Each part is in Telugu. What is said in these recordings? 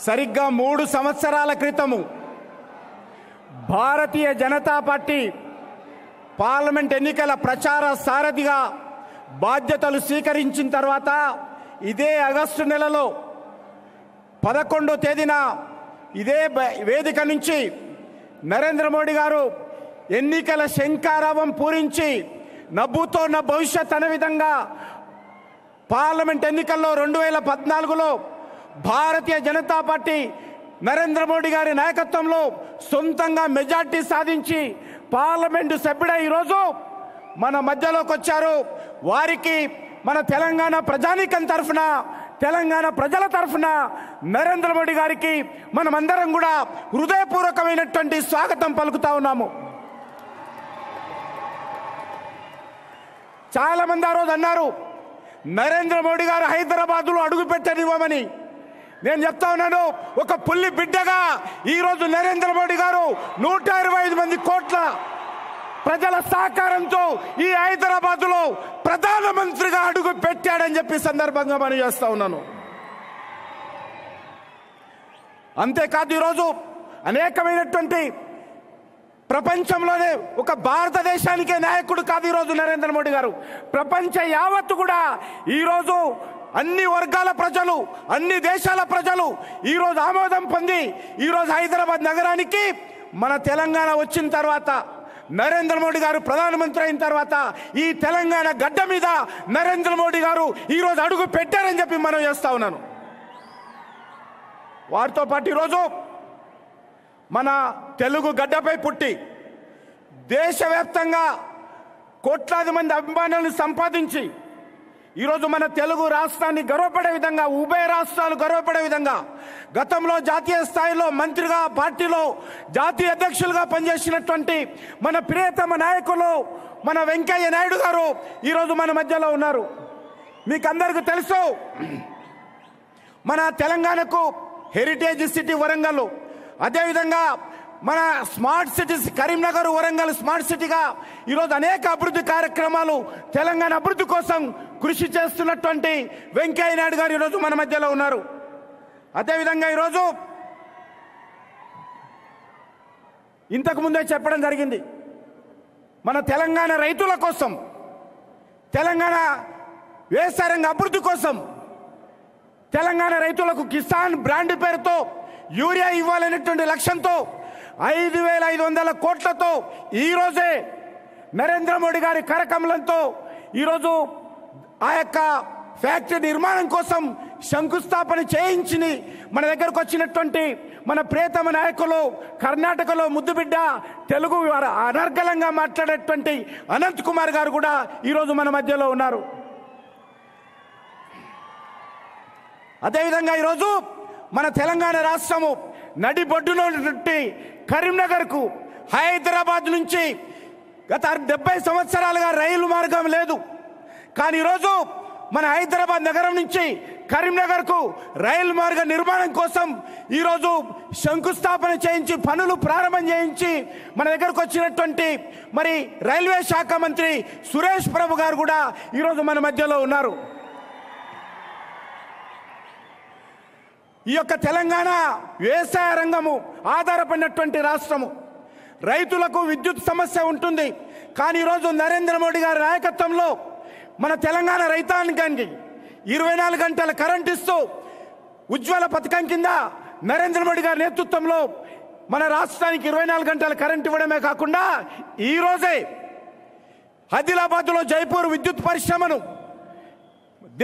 సరిగ్గా 3 సంవత్సరాల క్రితము భారతీయ జనతా పార్టీ పార్లమెంట్ ఎన్నికల ప్రచార సారథిగా బాధ్యతలు స్వీకరించిన తర్వాత ఇదే ఆగస్టు నెలలో 11వ తేదీన ఇదే వేదిక నుంచి నరేంద్ర మోడీ గారు ఎన్నికల శంఖారావం పూరించి నవ్వుతో నా భవిష్యత్ అనే విధంగా పార్లమెంట్ ఎన్నికల్లో 2014లో భారతీయ జనతా పార్టీ నరేంద్ర మోడీ గారి నాయకత్వంలో సొంతంగా మెజార్టీ సాధించి పార్లమెంటు సభ్యుడై ఈరోజు మన మధ్యలోకి వచ్చారు. వారికి మన తెలంగాణ ప్రజానీకం తరఫున, తెలంగాణ ప్రజల తరఫున నరేంద్ర మోడీ గారికి మనమందరం కూడా హృదయపూర్వకమైనటువంటి స్వాగతం పలుకుతా ఉన్నాము. చాలా మంది ఆ రోజు అన్నారు నరేంద్ర మోడీ గారు హైదరాబాద్లో అడుగు పెట్టనివ్వమని. నేను చెప్తా ఉన్నాను, ఒక పుల్లి బిడ్డగా ఈరోజు నరేంద్ర మోడీ గారు 125 మంది కోట్ల ప్రజల సహకారంతో ఈ హైదరాబాద్లో ప్రధానమంత్రిగా అడుగు పెట్టాడని చెప్పి సందర్భంగా మనం చేస్తా ఉన్నాను. అంతేకాదు ఈరోజు అనేకమైనటువంటి ప్రపంచంలోనే ఒక భారతదేశానికే నాయకుడు కాదు ఈరోజు నరేంద్ర మోడీ గారు, ప్రపంచ యావత్తు కూడా ఈరోజు అన్ని వర్గాల ప్రజలు, అన్ని దేశాల ప్రజలు ఈరోజు ఆమోదం పొంది ఈరోజు హైదరాబాద్ నగరానికి మన తెలంగాణ వచ్చిన తర్వాత, నరేంద్ర మోడీ గారు ప్రధానమంత్రి అయిన తర్వాత ఈ తెలంగాణ గడ్డ మీద నరేంద్ర మోడీ గారు ఈరోజు అడుగు పెట్టారని చెప్పి మనం చేస్తా ఉన్నాను. వారితో పాటు ఈరోజు మన తెలుగు గడ్డపై పుట్టి దేశవ్యాప్తంగా కోట్లాది మంది అభిమానులను సంపాదించి ఈరోజు మన తెలుగు రాష్ట్రాన్ని గర్వపడే విధంగా, ఉభయ రాష్ట్రాలు గర్వపడే విధంగా గతంలో జాతీయ స్థాయిలో మంత్రిగా, పార్టీలో జాతీయ అధ్యక్షులుగా పనిచేసినటువంటి మన ప్రియతమ నాయకులు మన వెంకయ్య నాయుడు గారు ఈరోజు మన మధ్యలో ఉన్నారు. మీకు అందరికీ తెలుసు, మన తెలంగాణకు హెరిటేజ్ సిటీ వరంగల్, అదేవిధంగా మన smart cities Karimnagar, Warangal smart సిటీగా ఈరోజు అనేక అభివృద్ధి కార్యక్రమాలు తెలంగాణ అభివృద్ధి కోసం కృషి చేస్తున్నటువంటి వెంకయ్య నాయుడు గారు ఈరోజు మన మధ్యలో ఉన్నారు. అదేవిధంగా ఈరోజు ఇంతకు ముందే చెప్పడం జరిగింది, మన తెలంగాణ రైతుల కోసం, తెలంగాణ వ్యవసాయ రంగ అభివృద్ధి కోసం తెలంగాణ రైతులకు కిసాన్ బ్రాండ్ పేరుతో యూరియా ఇవ్వాలనేటువంటి లక్ష్యంతో 5,500 కోట్లతో ఈరోజే నరేంద్ర మోడీ గారి కరకమలంతో ఈరోజు ఆ యొక్క ఫ్యాక్టరీ నిర్మాణం కోసం శంకుస్థాపన చేయించి మన దగ్గరకు వచ్చినటువంటి మన ప్రియతమ నాయకులు, కర్ణాటకలో ముద్దుబిడ్డ, తెలుగు అనర్గళంగా మాట్లాడేటువంటి అనంత్ కుమార్ గారు కూడా ఈరోజు మన మధ్యలో ఉన్నారు. అదేవిధంగా ఈరోజు మన తెలంగాణ రాష్ట్రము నడిబొడ్డులో ఉన్నటువంటి కరీంనగర్కు హైదరాబాద్ నుంచి గత 70 సంవత్సరాలుగా రైలు మార్గం లేదు. కానీ ఈరోజు మన హైదరాబాద్ నగరం నుంచి కరీంనగర్కు రైలు మార్గ నిర్మాణం కోసం ఈరోజు శంకుస్థాపన చేయించి, పనులు ప్రారంభం చేయించి మన దగ్గరకు వచ్చినటువంటి మరి రైల్వే శాఖ మంత్రి సురేష్ ప్రభు గారు కూడా ఈరోజు మన మధ్యలో ఉన్నారు. ఈ యొక్క తెలంగాణ వ్యవసాయ రంగము ఆధారపడినటువంటి రాష్ట్రము, రైతులకు విద్యుత్ సమస్య ఉంటుంది. కానీ ఈరోజు నరేంద్ర మోడీ గారి నాయకత్వంలో మన తెలంగాణ రైతాంగానికి 24 గంటల కరెంట్ ఇస్తూ ఉజ్వల పథకం కింద నరేంద్ర మోడీ గారి నేతృత్వంలో మన రాష్ట్రానికి 24 గంటల కరెంట్ ఇవ్వడమే కాకుండా ఈరోజే ఆదిలాబాద్లో జైపూర్ విద్యుత్ పరిశ్రమను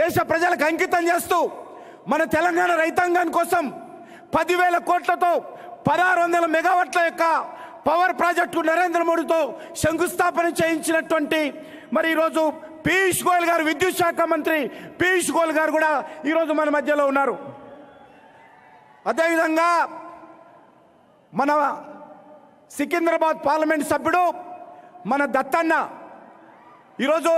దేశ ప్రజలకు అంకితం చేస్తూ మన తెలంగాణ రైతాంగం కోసం 10,000 కోట్లతో 1,600 మెగావాట్ల యొక్క పవర్ ప్రాజెక్టు నరేంద్ర మోడీతో శంకుస్థాపన చేయించినటువంటి మరి ఈరోజు పీయూష్ గోయల్ గారు, విద్యుత్ శాఖ మంత్రి పీయూష్ గోయల్ గారు కూడా ఈరోజు మన మధ్యలో ఉన్నారు. అదేవిధంగా మన సికింద్రాబాద్ పార్లమెంట్ సభ్యుడు మన దత్తన్న ఈరోజు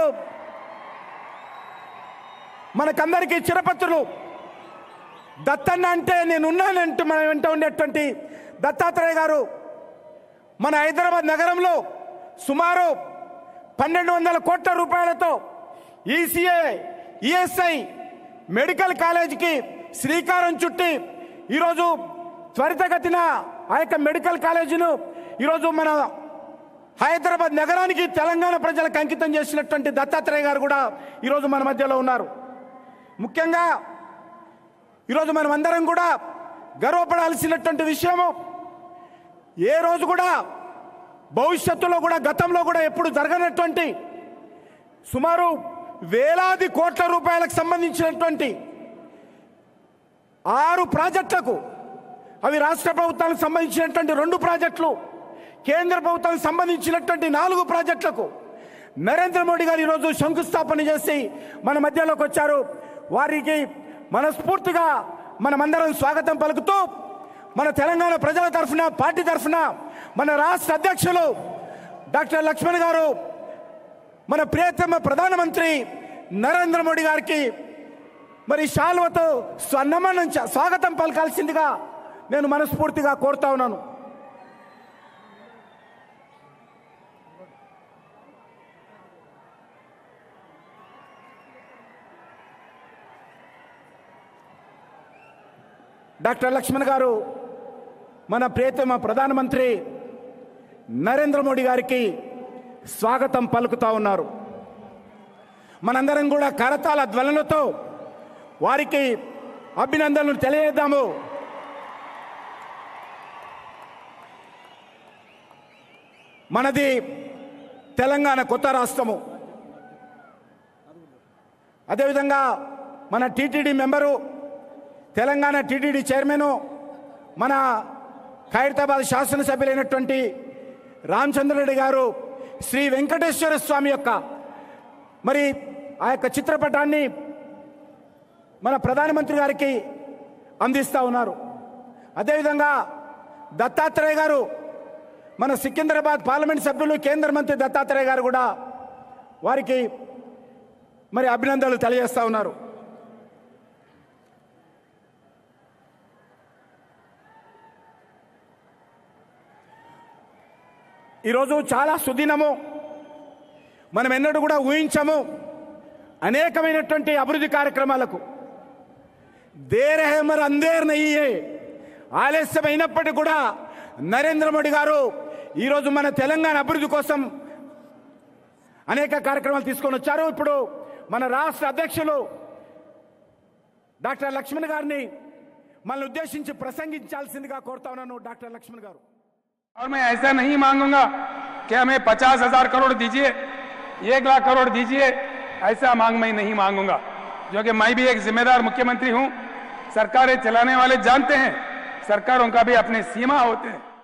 మనకందరికీ చిరపత్రులు. దత్తన్న అంటే నేనున్నానంటే మన వెంట ఉండేటువంటి దత్తాత్రేయ గారు మన హైదరాబాద్ నగరంలో సుమారు 1,200 కోట్ల రూపాయలతో ఈసీఏ, ఈఎస్ఐ మెడికల్ కాలేజీకి శ్రీకారం చుట్టి ఈరోజు త్వరితగతిన ఆ యొక్క మెడికల్ కాలేజీను ఈరోజు మన హైదరాబాద్ నగరానికి తెలంగాణ ప్రజలకు అంకితం చేసినటువంటి దత్తాత్రేయ గారు కూడా ఈరోజు మన మధ్యలో ఉన్నారు. ముఖ్యంగా ఈరోజు మనం అందరం కూడా గర్వపడాల్సినటువంటి విషయము, ఏ రోజు కూడా భవిష్యత్తులో కూడా గతంలో కూడా ఎప్పుడు జరగనటువంటి సుమారు వేలాది కోట్ల రూపాయలకు సంబంధించినటువంటి 6 ప్రాజెక్టులకు, అవి రాష్ట్ర ప్రభుత్వానికి సంబంధించినటువంటి 2 ప్రాజెక్టులు, కేంద్ర ప్రభుత్వానికి సంబంధించినటువంటి 4 ప్రాజెక్టులకు నరేంద్ర మోడీ గారు ఈరోజు శంకుస్థాపన చేసి మన మధ్యలోకి వచ్చారు. వారికి మనస్ఫూర్తిగా మనమందరం స్వాగతం పలుకుతూ మన తెలంగాణ ప్రజల తరఫున, పార్టీ తరఫున మన రాష్ట్ర అధ్యక్షులు డాక్టర్ లక్ష్మణ్ గారు, మన ప్రియతమ ప్రధానమంత్రి నరేంద్ర మోడీ గారికి మరి శాల్వతో స్వర్ణమానం స్వాగతం పలకాల్సిందిగా నేను మనస్ఫూర్తిగా కోరుతా ఉన్నాను. డాక్టర్ లక్ష్మణ్ గారు మన ప్రియతమ ప్రధానమంత్రి నరేంద్ర మోడీ గారికి స్వాగతం పలుకుతా ఉన్నారు. మనందరం కూడా కరతాళ ధ్వనులతో వారికి అభినందనలు తెలియజేద్దాము. మనది తెలంగాణ కొత్త రాష్ట్రము. అదేవిధంగా మన TTD member, Telangana TTD chairman, మన ఖైరతాబాద్ శాసనసభ్యులైనటువంటి రామచంద్రరెడ్డి గారు శ్రీ వెంకటేశ్వర స్వామి యొక్క మరి ఆ యొక్క చిత్రపటాన్ని మన ప్రధానమంత్రి గారికి అందిస్తూ ఉన్నారు. అదేవిధంగా దత్తాత్రేయ గారు, మన సికింద్రాబాద్ పార్లమెంట్ సభ్యులు, కేంద్ర మంత్రి దత్తాత్రేయ గారు కూడా వారికి మరి అభినందనలు తెలియజేస్తూ ఉన్నారు. ఈరోజు చాలా సుదినము, మనం ఎన్నడూ కూడా ఊహించము. అనేకమైనటువంటి అభివృద్ధి కార్యక్రమాలకు దేర్ హై మర్ అందేర్ నహీ హై, ఆలస్యమైనప్పటికీ కూడా నరేంద్ర మోడీ గారు ఈరోజు మన తెలంగాణ అభివృద్ధి కోసం అనేక కార్యక్రమాలు తీసుకొని వచ్చారు. ఇప్పుడు మన రాష్ట్ర అధ్యక్షులు డాక్టర్ లక్ష్మణ్ గారిని మనల్ని ఉద్దేశించి ప్రసంగించాల్సిందిగా కోరుతా ఉన్నాను. డాక్టర్ లక్ష్మణ్ గారు. और मैं ऐसा नहीं मांगूंगा कि हमें 50,000 करोड़ दीजिए, 1 लाख करोड़ दीजिए, ऐसा मांग मैं नहीं मांगूंगा, जो कि मैं भी एक जिम्मेदार मुख्यमंत्री हूं। सरकारें चलाने वाले जानते हैं सरकारों का भी अपने सीमा होते हैं।